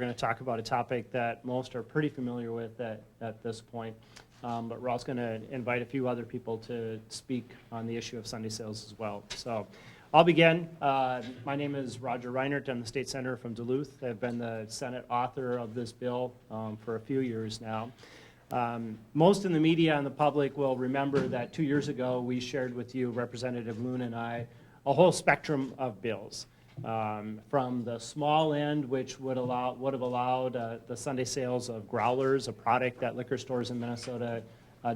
going to talk about a topic that most are pretty familiar with at this point. But we're also going to invite a few other people to speak on the issue of Sunday sales as well. So I'll begin. My name is Roger Reinert. I'm the state senator from Duluth. I've been the Senate author of this bill for a few years now. Most in the media and the public will remember that 2 years ago we shared with you, Representative Loon and I, a whole spectrum of bills. From the small end, which would have allowed the Sunday sales of growlers, a product that liquor stores in Minnesota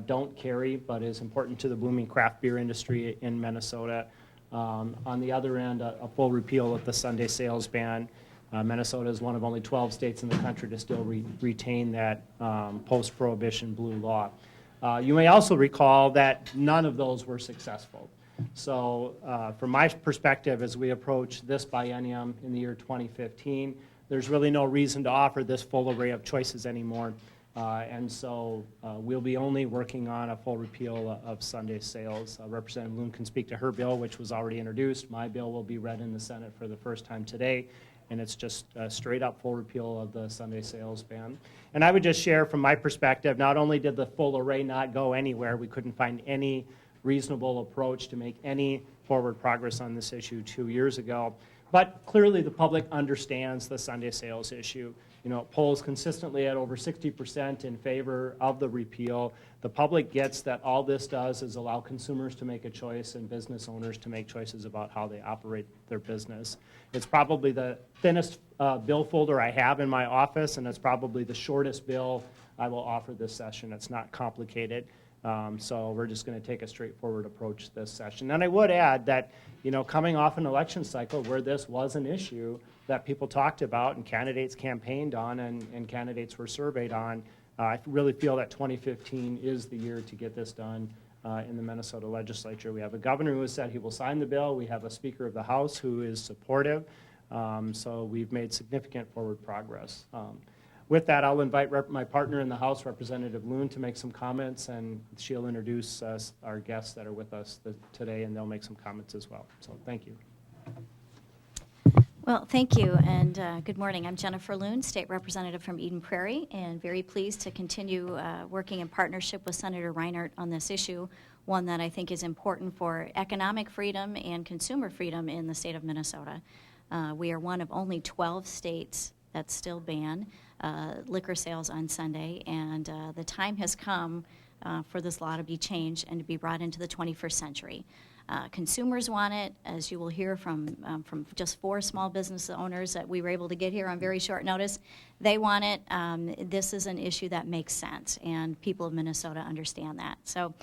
don't carry, but is important to the booming craft beer industry in Minnesota. On the other end, a full repeal of the Sunday sales ban. Minnesota is one of only 12 states in the country to still retain that post-prohibition blue law. You may also recall that none of those were successful. So from my perspective, as we approach this biennium in the year 2015, there's really no reason to offer this full array of choices anymore. And so we'll be only working on a full repeal of Sunday sales. Representative Loon can speak to her bill, which was already introduced. My bill will be read in the Senate for the first time today, and it's just a straight up full repeal of the Sunday sales ban. And I would just share from my perspective, not only did the full array not go anywhere, we couldn't find any reasonable approach to make any forward progress on this issue 2 years ago. But clearly the public understands the Sunday sales issue. You know, it polls consistently at over 60% in favor of the repeal. The public gets that all this does is allow consumers to make a choice and business owners to make choices about how they operate their business. It's probably the thinnest bill folder I have in my office, and it's probably the shortest bill I will offer this session. It's not complicated. So we're just going to take a straightforward approach this session. And I would add that, you know, coming off an election cycle where this was an issue that people talked about and candidates campaigned on and candidates were surveyed on, I really feel that 2015 is the year to get this done in the Minnesota legislature. We have a governor who has said he will sign the bill. We have a Speaker of the House who is supportive. So we've made significant forward progress. With that, I'll invite my partner in the House, Representative Loon, to make some comments, and she'll introduce our guests that are with us today, and they'll make some comments as well. So thank you. Well, thank you, and good morning. I'm Jenifer Loon, State Representative from Eden Prairie, and very pleased to continue working in partnership with Senator Reinert on this issue, one that I think is important for economic freedom and consumer freedom in the state of Minnesota. We are one of only 12 states that still ban liquor sales on Sunday, and the time has come for this law to be changed and to be brought into the 21st century. Consumers want it, as you will hear from just 4 small business owners that we were able to get here on very short notice. They want it. This is an issue that makes sense, and people of Minnesota understand that. So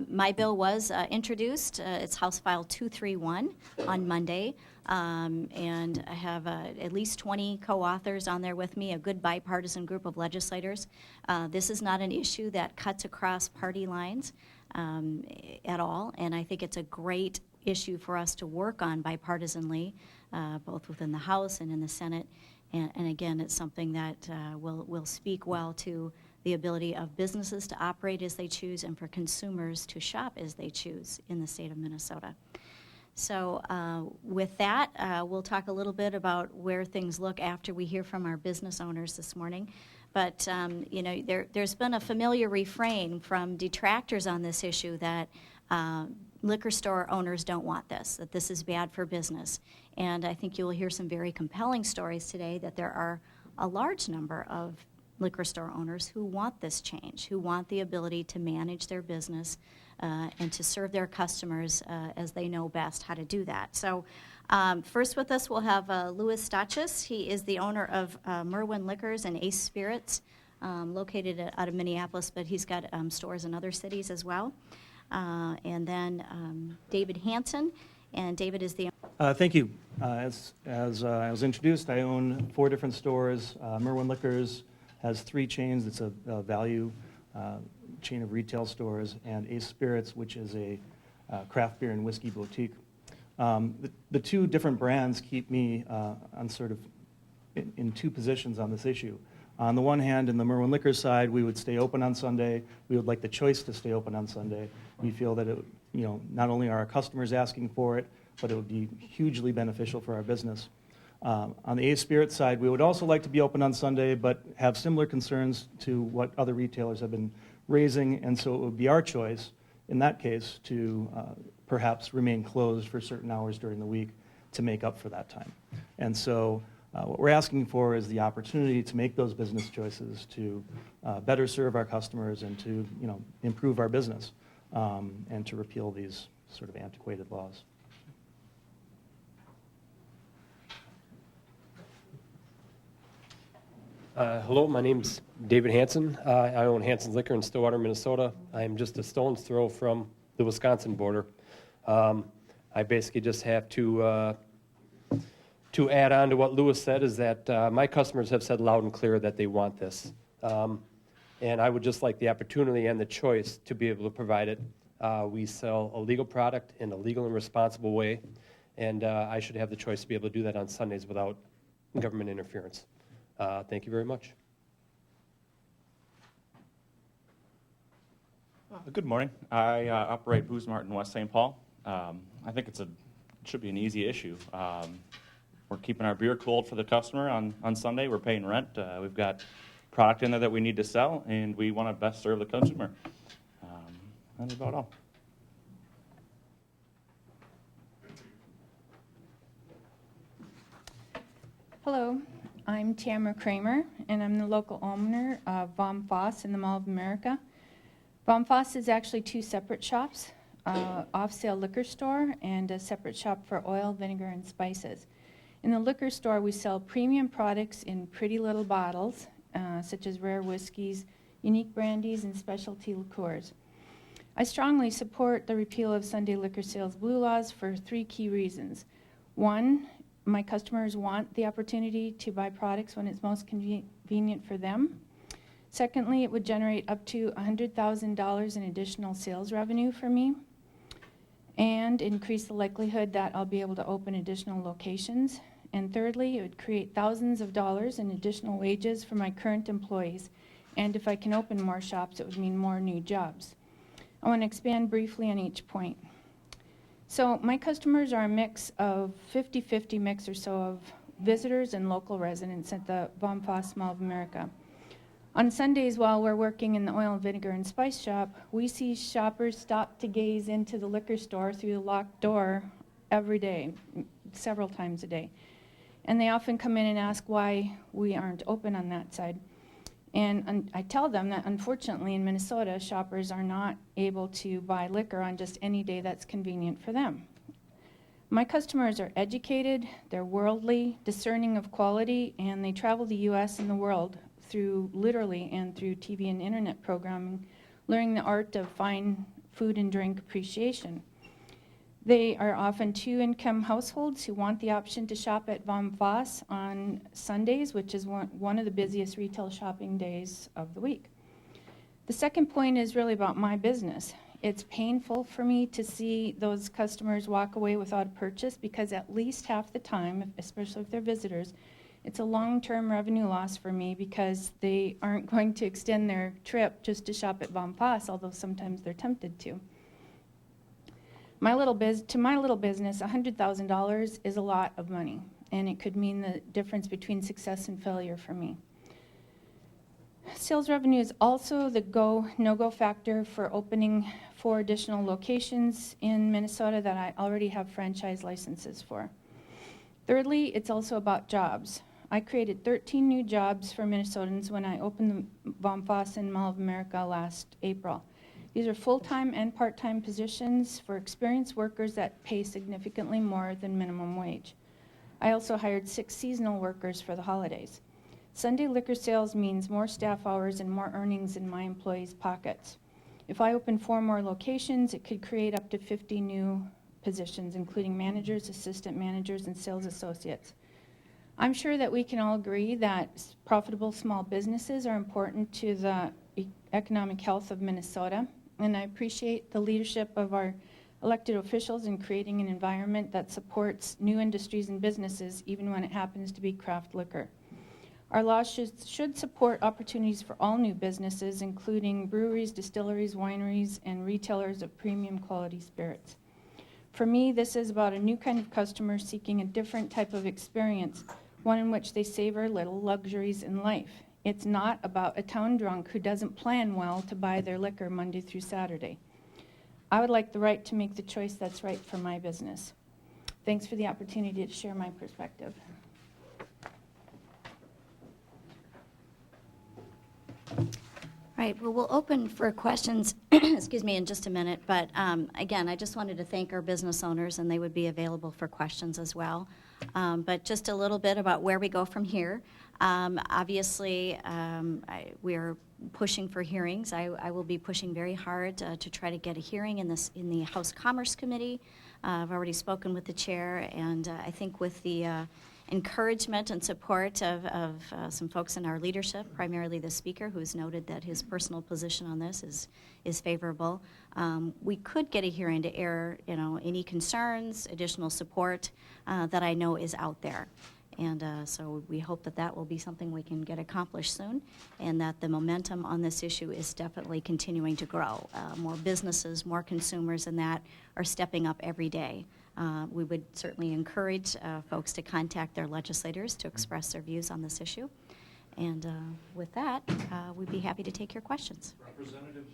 my bill was introduced. It's House File 231 on Monday. And I have at least 20 co-authors on there with me, a good bipartisan group of legislators. This is not an issue that cuts across party lines at all, and I think it's a great issue for us to work on bipartisanly, both within the House and in the Senate. And again, it's something that will speak well to the ability of businesses to operate as they choose and for consumers to shop as they choose in the state of Minnesota. So with that, we'll talk a little bit about where things look after we hear from our business owners this morning. But you know, there's been a familiar refrain from detractors on this issue that liquor store owners don't want this, that this is bad for business. And I think you'll hear some very compelling stories today that there are a large number of liquor store owners who want this change, who want the ability to manage their business and to serve their customers as they know best how to do that. So first with us we'll have Louis Stachis. He is the owner of Merwin Liquors and Ace Spirits, located out of Minneapolis, but he's got stores in other cities as well. And then David Hansen, and David is the Thank you. As I was introduced, I own 4 different stores. Merwin Liquors has 3 chains. It's a value chain of retail stores, and Ace Spirits, which is a craft beer and whiskey boutique. The 2 different brands keep me on sort of in 2 positions on this issue. On the one hand, in the Merwin Liquors side, we would stay open on Sunday. We would like the choice to stay open on Sunday. We feel that it, not only are our customers asking for it, but it would be hugely beneficial for our business. On the A-Spirit side, we would also like to be open on Sunday, but have similar concerns to what other retailers have been raising, and so it would be our choice, in that case, to perhaps remain closed for certain hours during the week to make up for that time. And so what we're asking for is the opportunity to make those business choices to better serve our customers and to, improve our business, and to repeal these sort of antiquated laws. Hello, my name's David Hansen. I own Hansen's Liquor in Stillwater, Minnesota. I'm just a stone's throw from the Wisconsin border. I basically just have to add on to what Louis said, is that my customers have said loud and clear that they want this. And I would just like the opportunity and the choice to be able to provide it. We sell a legal product in a legal and responsible way, and I should have the choice to be able to do that on Sundays without government interference. Thank you very much. Good morning. I operate Booze Mart in West St. Paul. I think it should be an easy issue. We're keeping our beer cold for the customer on Sunday. We're paying rent. We've got product in there that we need to sell, and we want to best serve the consumer. That's about all. Hello, I'm Tamra Kramer, and I'm the local owner of Vom Fass in the Mall of America. Vom Fass is actually two separate shops, off-sale liquor store and a separate shop for oil, vinegar, and spices. In the liquor store, we sell premium products in pretty little bottles, such as rare whiskeys, unique brandies, and specialty liqueurs. I strongly support the repeal of Sunday liquor sales blue laws for three key reasons. One, my customers want the opportunity to buy products when it's most convenient for them. Secondly, it would generate up to $100,000 in additional sales revenue for me and increase the likelihood that I'll be able to open additional locations. And thirdly, it would create thousands of dollars in additional wages for my current employees. And if I can open more shops, it would mean more new jobs. I want to expand briefly on each point. So my customers are a mix of 50-50 mix or so of visitors and local residents at the Vom Fass Mall of America. On Sundays, while we're working in the oil, vinegar, and spice shop, we see shoppers stop to gaze into the liquor store through the locked door every day, several times a day. And they often come in and ask why we aren't open on that side. And I tell them that unfortunately in Minnesota, shoppers are not able to buy liquor on just any day that's convenient for them. My customers are educated, they're worldly, discerning of quality, and they travel the U.S. and the world through literally and through TV and internet programming, learning the art of fine food and drink appreciation. They are often two-income households who want the option to shop at Vom Fass on Sundays, which is one of the busiest retail shopping days of the week. The second point is really about my business. It's painful for me to see those customers walk away without a purchase because at least half the time, especially if they're visitors, it's a long-term revenue loss for me because they aren't going to extend their trip just to shop at Vom Fass, although sometimes they're tempted to. To my little business, $100,000 is a lot of money, and it could mean the difference between success and failure for me. Sales revenue is also the no-go factor for opening 4 additional locations in Minnesota that I already have franchise licenses for. Thirdly, it's also about jobs. I created 13 new jobs for Minnesotans when I opened the Vom Fass in Mall of America last April. These are full-time and part-time positions for experienced workers that pay significantly more than minimum wage. I also hired 6 seasonal workers for the holidays. Sunday liquor sales means more staff hours and more earnings in my employees' pockets. If I open 4 more locations, it could create up to 50 new positions, including managers, assistant managers, and sales associates. I'm sure that we can all agree that profitable small businesses are important to the economic health of Minnesota, and I appreciate the leadership of our elected officials in creating an environment that supports new industries and businesses, even when it happens to be craft liquor. Our laws should support opportunities for all new businesses, including breweries, distilleries, wineries, and retailers of premium quality spirits. For me, this is about a new kind of customer seeking a different type of experience, one in which they savor little luxuries in life. It's not about a town drunk who doesn't plan well to buy their liquor Monday through Saturday. I would like the right to make the choice that's right for my business. Thanks for the opportunity to share my perspective. Right, well, we'll open for questions, excuse me, in just a minute, but again, I just wanted to thank our business owners, and they would be available for questions as well. But just a little bit about where we go from here. Obviously, we're pushing for hearings. I will be pushing very hard to try to get a hearing in the House Commerce Committee. I've already spoken with the chair, and I think with the encouragement and support of some folks in our leadership, primarily the speaker, who's noted that his personal position on this is favorable. We could get a hearing to air, any concerns, additional support that I know is out there. And so we hope that that will be something we can get accomplished soon, and that the momentum on this issue is definitely continuing to grow. More businesses, more consumers, and that are stepping up every day. We would certainly encourage folks to contact their legislators to express their views on this issue. And with that, we'd be happy to take your questions. Representative,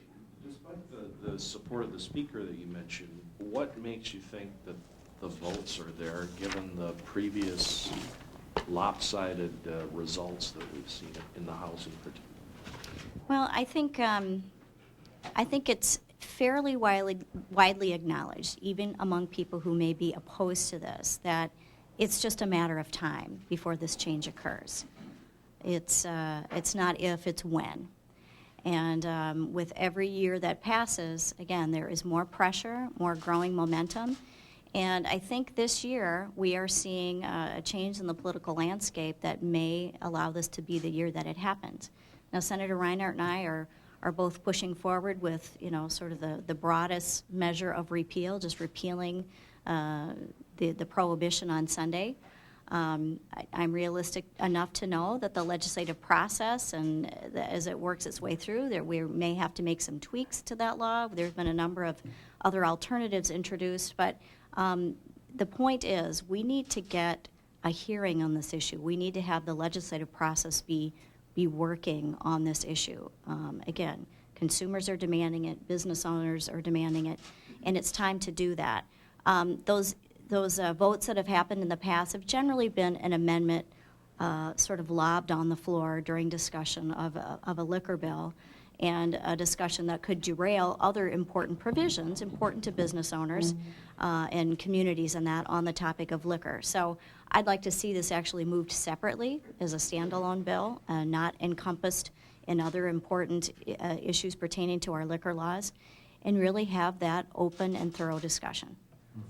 despite the support of the speaker that you mentioned, what makes you think that the votes are there, given the previous lopsided results that we've seen in the House in particular? Well, I think it's fairly widely acknowledged, even among people who may be opposed to this, that it's just a matter of time before this change occurs. It's not if, it's when. And with every year that passes, again, there is more pressure, more growing momentum. And I think this year we are seeing a change in the political landscape that may allow this to be the year that it happens. Now, Senator Reinert and I are both pushing forward with, sort of the broadest measure of repeal, just repealing the prohibition on Sunday. I'm realistic enough to know that the legislative process, and as it works its way through, that we may have to make some tweaks to that law. There's been a number of other alternatives introduced, but the point is we need to get a hearing on this issue. We need to have the legislative process be working on this issue. Again, consumers are demanding it, business owners are demanding it, and it's time to do that. Those votes that have happened in the past have generally been an amendment sort of lobbed on the floor during discussion of a liquor bill, and a discussion that could derail other important provisions important to business owners and communities and that on the topic of liquor. So I'd like to see this actually moved separately as a standalone bill, not encompassed in other important issues pertaining to our liquor laws, and really have that open and thorough discussion.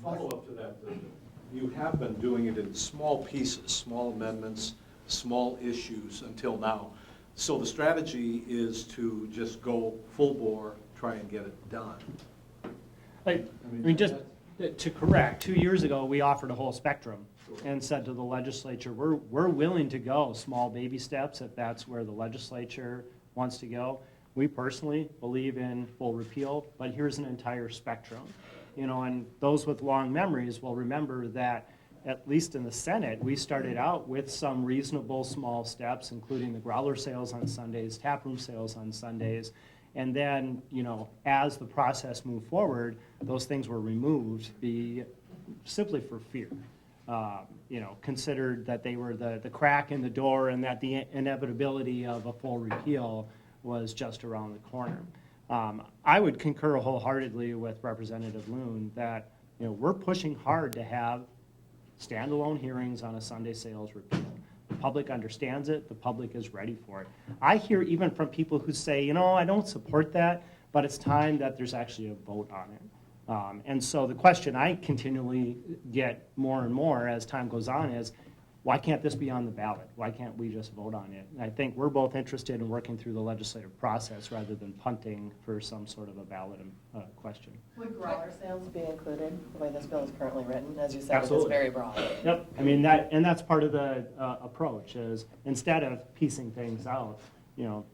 Follow-up to that, you have been doing it in small pieces, small amendments, small issues until now. So the strategy is to just go full bore, try and get it done. I mean, just to correct, 2 years ago, we offered a whole spectrum and said to the legislature, we're willing to go small baby steps if that's where the legislature wants to go. We personally believe in full repeal, but here's an entire spectrum. And those with long memories will remember that at least in the Senate, we started out with some reasonable small steps, including the growler sales on Sundays, taproom sales on Sundays, and then, as the process moved forward, those things were removed simply for fear. Considered that they were the crack in the door and that the inevitability of a full repeal was just around the corner. I would concur wholeheartedly with Representative Loon that we're pushing hard to have standalone hearings on a Sunday sales repeal. The public understands it. The public is ready for it. I hear even from people who say, I don't support that, but it's time that there's actually a vote on it. And so the question I continually get more and more as time goes on is, why can't this be on the ballot? Why can't we just vote on it? And I think we're both interested in working through the legislative process rather than punting for some sort of a ballot question. Would growler sales be included the way this bill is currently written? As you said, Absolutely. It's very broad. Yep. I mean, that's part of the approach is instead of piecing things out,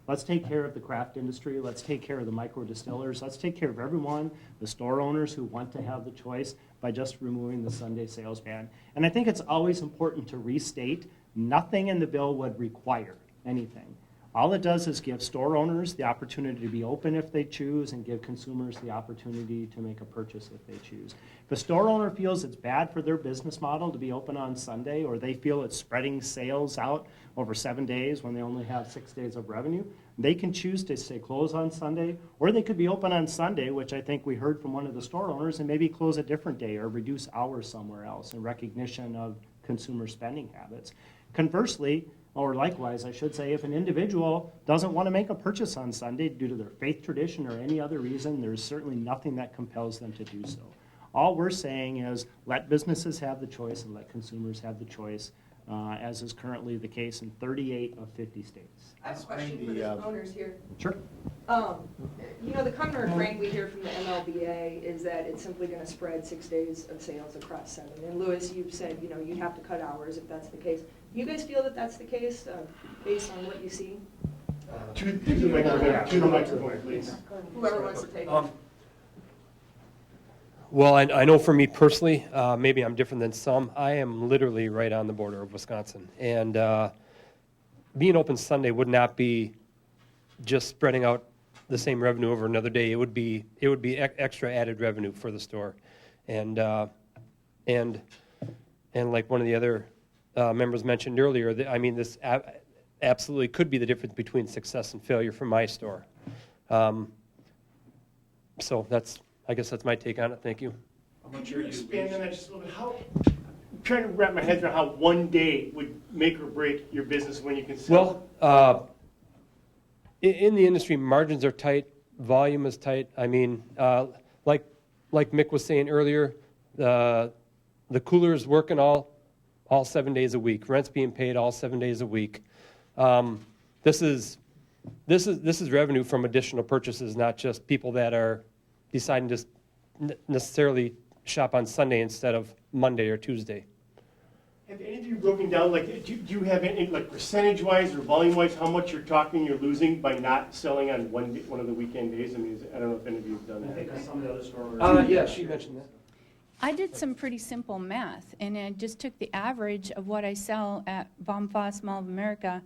let's take care of the craft industry, let's take care of the micro distillers, let's take care of everyone, the store owners who want to have the choice, by just removing the Sunday sales ban. And I think it's always important to restate, nothing in the bill would require anything. All it does is give store owners the opportunity to be open if they choose and give consumers the opportunity to make a purchase if they choose. If a store owner feels it's bad for their business model to be open on Sunday, or they feel it's spreading sales out over 7 days when they only have 6 days of revenue, they can choose to stay closed on Sunday, or they could be open on Sunday, which I think we heard from one of the store owners, and maybe close a different day or reduce hours somewhere else in recognition of consumer spending habits. Conversely, or likewise, I should say, if an individual doesn't want to make a purchase on Sunday due to their faith tradition or any other reason, there's certainly nothing that compels them to do so. All we're saying is let businesses have the choice and let consumers have the choice, as is currently the case in 38 of 50 states. I have a question for the owners here. Sure. You know, the common refrain we hear from the MLBA is that it's simply going to spread 6 days of sales across 7. And Louis, you've said, you know, you have to cut hours if that's the case. Do you guys feel that that's the case based on what you see? To the microphone, please. Whoever wants to take it. Well, I know for me personally, maybe I'm different than some. I am literally right on the border of Wisconsin. And being open Sunday would not be just spreading out the same revenue over another day. It would be extra added revenue for the store. And like one of the other members mentioned earlier, I mean, this absolutely could be the difference between success and failure for my store. So I guess that's my take on it. Thank you. Could you expand on that just a little bit? I'm trying to wrap my head around how one day would make or break your business when you can sell. Well, in the industry, margins are tight, volume is tight. I mean, like Mick was saying earlier, the cooler is working all 7 days a week. Rent's being paid all 7 days a week. This is revenue from additional purchases, not just people that are deciding to necessarily shop on Sunday instead of Monday or Tuesday. Have any of you broken down, like, do you have any, like, percentage-wise or volume-wise, how much you're losing by not selling on one of the weekend days? I mean, I don't know if any of you have done that. Some of the other stores. Yeah, she mentioned that. I did some pretty simple math, and I just took the average of what I sell at Vom Fass Mall of America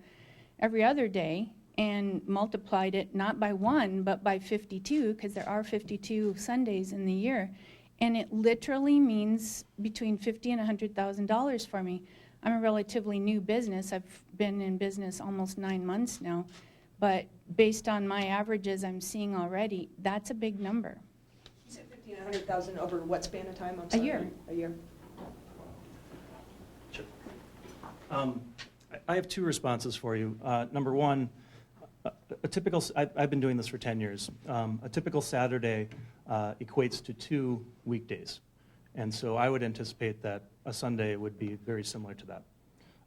every other day and multiplied it not by 1, but by 52, because there are 52 Sundays in the year. And it literally means between $50,000 and $100,000 for me. I'm a relatively new business. I've been in business almost 9 months now. But based on my averages I'm seeing already, that's a big number. You said 15 and 100,000 over what span of time? I'm A sorry. year. A year. Sure. I have 2 responses for you. Number one, I've been doing this for 10 years. A typical Saturday equates to 2 weekdays. And so I would anticipate that a Sunday would be very similar to that.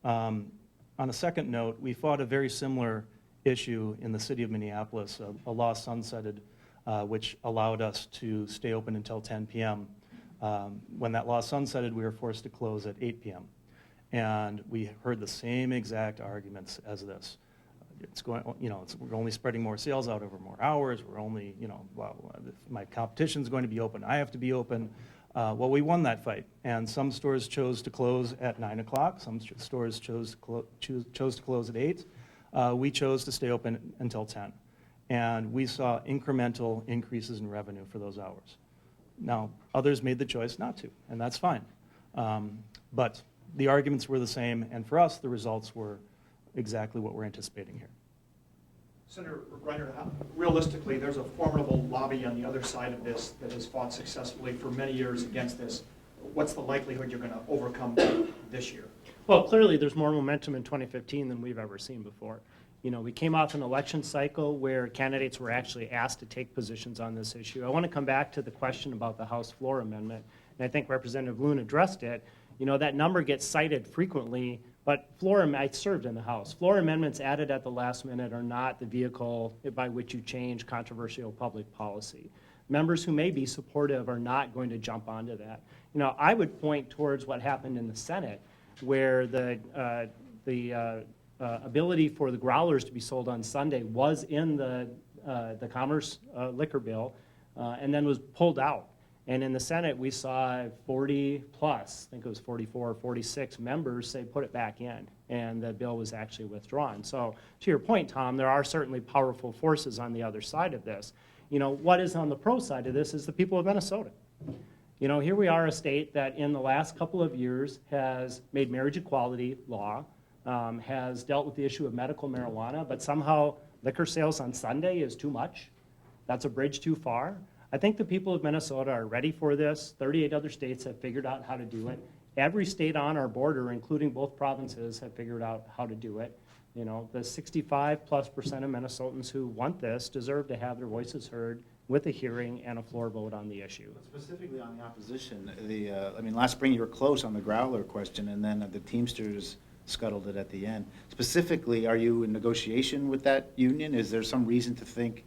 On a second note, we fought a very similar issue in the city of Minneapolis, a law sunsetted which allowed us to stay open until 10 p.m. When that law sunsetted, we were forced to close at 8 p.m. And we heard the same exact arguments as this. It's going, we're only spreading more sales out over more hours. We're only, if my competition's going to be open, I have to be open. Well, we won that fight, and some stores chose to close at 9 o'clock. Some stores chose to close at 8. We chose to stay open until 10, and we saw incremental increases in revenue for those hours. Now, others made the choice not to, and that's fine. But the arguments were the same, and for us, the results were exactly what we're anticipating here. Senator Reinert, realistically, there's a formidable lobby on the other side of this that has fought successfully for many years against this. What's the likelihood you're going to overcome this year? Well, clearly there's more momentum in 2015 than we've ever seen before. We came off an election cycle where candidates were actually asked to take positions on this issue. I want to come back to the question about the House floor amendment, and I think Representative Loon addressed it. That number gets cited frequently, but I served in the House. Floor amendments added at the last minute are not the vehicle by which you change controversial public policy. Members who may be supportive are not going to jump onto that. I would point towards what happened in the Senate, where the ability for the growlers to be sold on Sunday was in the Commerce liquor bill and then was pulled out. And in the Senate, we saw 40 plus, I think it was 44 or 46 members say put it back in, and the bill was actually withdrawn. So to your point, Tom, there are certainly powerful forces on the other side of this. You know, what is on the pro side of this is the people of Minnesota. You know, here we are, a state that in the last couple of years has made marriage equality law, has dealt with the issue of medical marijuana, but somehow liquor sales on Sunday is too much. That's a bridge too far. I think the people of Minnesota are ready for this. 38 other states have figured out how to do it. Every state on our border, including both provinces, have figured out how to do it. You know, the 65+% of Minnesotans who want this deserve to have their voices heard with a hearing and a floor vote on the issue. Specifically on the opposition, I mean, last spring you were close on the growler question, and then the Teamsters scuttled it at the end. Specifically, are you in negotiation with that union? Is there some reason to think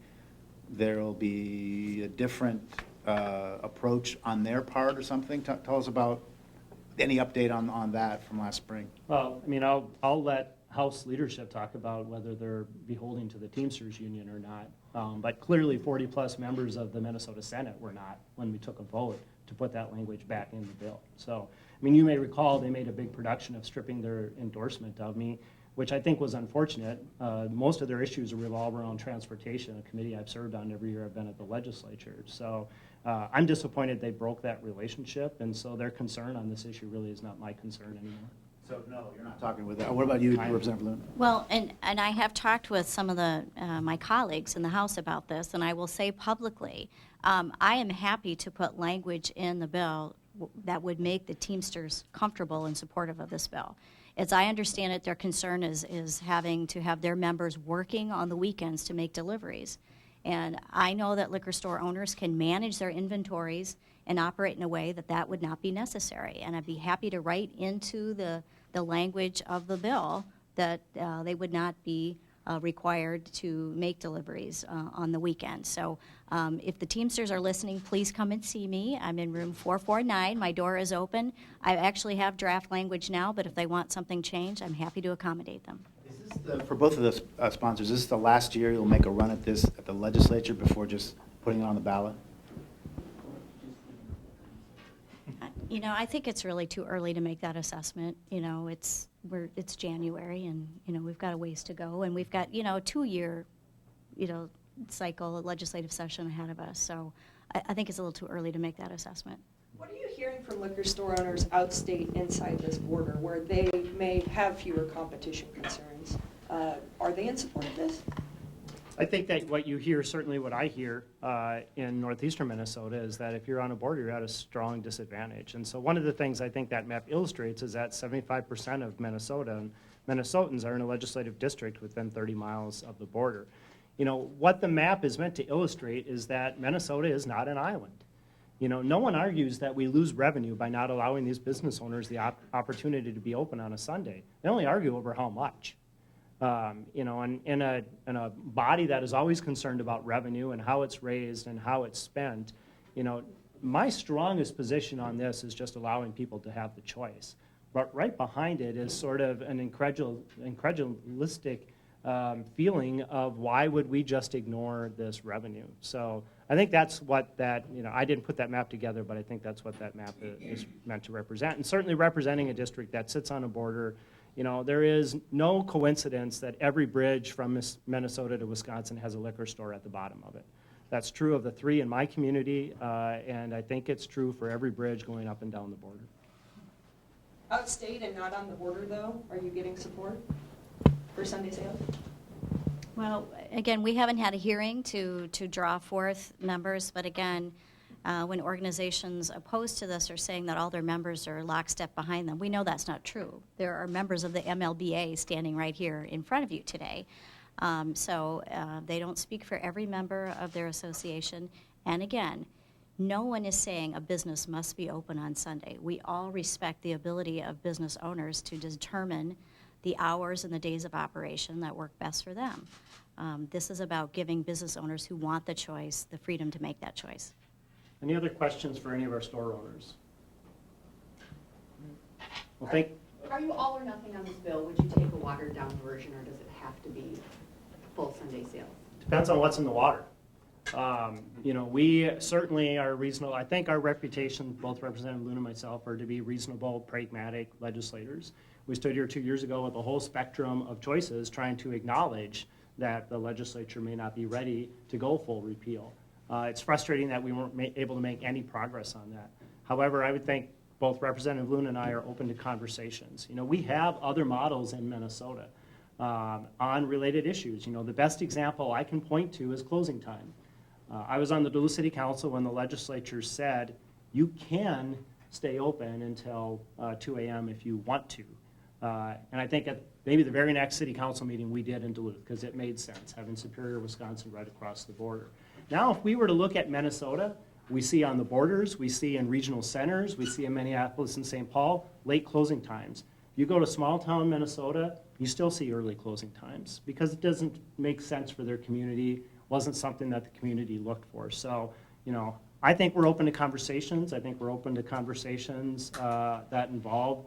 there will be a different approach on their part or something? Tell us about any update on that from last spring. Well, I mean, I'll let House leadership talk about whether they're beholden to the Teamsters union or not. But clearly 40+ members of the Minnesota Senate were not when we took a vote to put that language back in the bill. So, I mean, you may recall they made a big production of stripping their endorsement of me, which I think was unfortunate. Most of their issues revolve around transportation, a committee I've served on every year I've been at the legislature. So I'm disappointed they broke that relationship, and so their concern on this issue really is not my concern anymore. So no, you're not talking with that. What about you, Representative Loon? Well, and I have talked with some of the my colleagues in the House about this, and I will say publicly, I am happy to put language in the bill that would make the Teamsters comfortable and supportive of this bill. As I understand it, their concern is having to have their members working on the weekends to make deliveries. And I know that liquor store owners can manage their inventories and operate in a way that that would not be necessary. And I'd be happy to write into the language of the bill that they would not be required to make deliveries on the weekend. So if the Teamsters are listening, please come and see me. I'm in room 449. My door is open. I actually have draft language now, but if they want something changed, I'm happy to accommodate them. Is this for both of the sponsors, is this the last year you'll make a run at this at the legislature before just putting it on the ballot? You know, I think it's really too early to make that assessment. You know, it's January, and you know we've got a ways to go, and we've got a 2-year, cycle, legislative session ahead of us. So I think it's a little too early to make that assessment. What are you hearing from liquor store owners outstate inside this border where they may have fewer competition concerns? Are they in support of this? I think that what you hear, certainly what I hear in northeastern Minnesota, is that if you're on a border, you're at a strong disadvantage. And so one of the things I think that map illustrates is that 75% of Minnesotans are in a legislative district within 30 miles of the border. You know, what the map is meant to illustrate is that Minnesota is not an island. You know, no one argues that we lose revenue by not allowing these business owners the opportunity to be open on a Sunday. They only argue over how much. And in a body that is always concerned about revenue and how it's raised and how it's spent, my strongest position on this is just allowing people to have the choice. But right behind it is sort of an incredulistic feeling of why would we just ignore this revenue. So I think that's what I didn't put that map together, but I think that's what that map is meant to represent. And certainly representing a district that sits on a border. There is no coincidence that every bridge from Minnesota to Wisconsin has a liquor store at the bottom of it. That's true of the 3 in my community, and I think it's true for every bridge going up and down the border. Outstate and not on the border, though, are you getting support for Sunday sales? Well, again, we haven't had a hearing to draw forth members, but again, when organizations opposed to this are saying that all their members are lockstep behind them, we know that's not true. There are members of the MLBA standing right here in front of you today. So they don't speak for every member of their association. And again, no one is saying a business must be open on Sunday. We all respect the ability of business owners to determine the hours and the days of operation that work best for them. This is about giving business owners who want the choice the freedom to make that choice. Any other questions for any of our store owners? Well, Are you all or nothing on this bill? Would you take a watered down version, or does it have to be full Sunday sales? Depends on what's in the water. You know, we certainly are reasonable. I think our reputation, both Representative Loon and myself, are to be reasonable, pragmatic legislators. We stood here 2 years ago with a whole spectrum of choices trying to acknowledge that the legislature may not be ready to go full repeal. It's frustrating that we weren't able to make any progress on that. However, I would think both Representative Loon and I are open to conversations. You know, we have other models in Minnesota on related issues. You know, the best example I can point to is closing time. I was on the Duluth City Council when the legislature said you can stay open until 2 a.m. if you want to. And I think at maybe the very next city council meeting we did in Duluth, because it made sense, having Superior, Wisconsin right across the border. Now, if we were to look at Minnesota, we see on the borders, we see in regional centers, we see in Minneapolis and St. Paul, late closing times. You go to small town Minnesota, you still see early closing times because it doesn't make sense for their community, wasn't something that the community looked for. So, you know, I think we're open to conversations. I think we're open to conversations that involve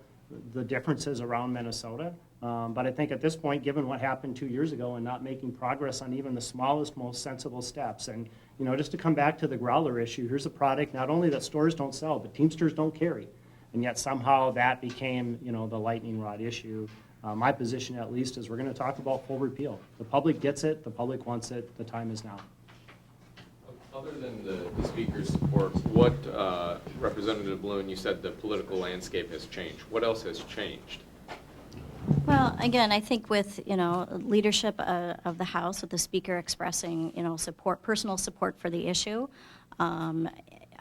the differences around Minnesota. But I think at this point, given what happened 2 years ago and not making progress on even the smallest, most sensible steps, and you know, just to come back to the growler issue, here's a product not only that stores don't sell, but Teamsters don't carry. And yet somehow that became, you know, the lightning rod issue. My position at least is we're going to talk about full repeal. The public gets it, the public wants it, the time is now. Other than the speaker's support, what, Representative Loon, you said the political landscape has changed. What else has changed? Well, again, I think with, you know, leadership of the House, with the Speaker expressing, you know, support, personal support for the issue,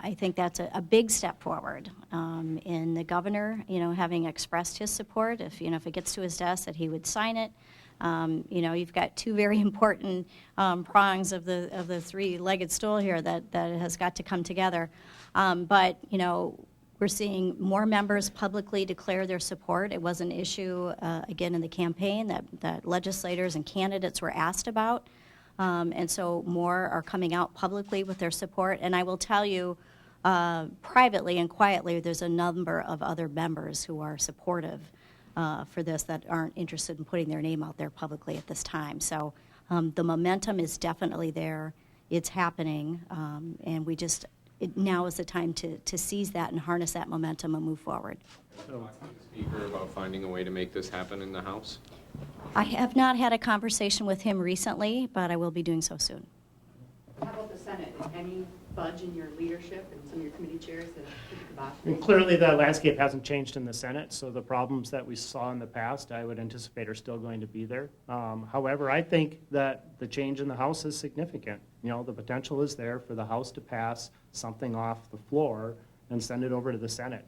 I think that's a big step forward. In the governor, you know, having expressed his support, if, you know, if it gets to his desk, that he would sign it. You know, you've got two very important prongs of the three-legged stool here that has got to come together. But, you know, we're seeing more members publicly declare their support. It was an issue, again, in the campaign that legislators and candidates were asked about. And so more are coming out publicly with their support. And I will tell you, privately and quietly, there's a number of other members who are supportive for this that aren't interested in putting their name out there publicly at this time. So the momentum is definitely there. It's happening. And we just, now is the time to seize that and harness that momentum and move forward. Talk to the Speaker about finding a way to make this happen in the House? I have not had a conversation with him recently, but I will be doing so soon. How about the Senate? Is any budge in your leadership and some of your committee chairs that put the kibosh? And clearly the landscape hasn't changed in the Senate, so the problems that we saw in the past, I would anticipate are still going to be there. However, I think that the change in the House is significant. You know, the potential is there for the House to pass something off the floor and send it over to the Senate.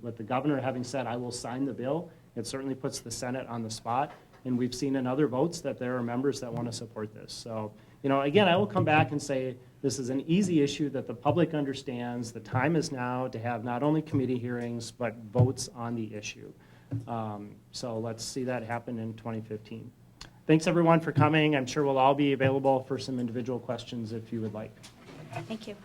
With the governor having said, I will sign the bill, it certainly puts the Senate on the spot. And we've seen in other votes that there are members that want to support this. So, you know, again, I will come back and say this is an easy issue that the public understands. The time is now to have not only committee hearings, but votes on the issue. So let's see that happen in 2015. Thanks, everyone, for coming. I'm sure we'll all be available for some individual questions if you would like. Thank you.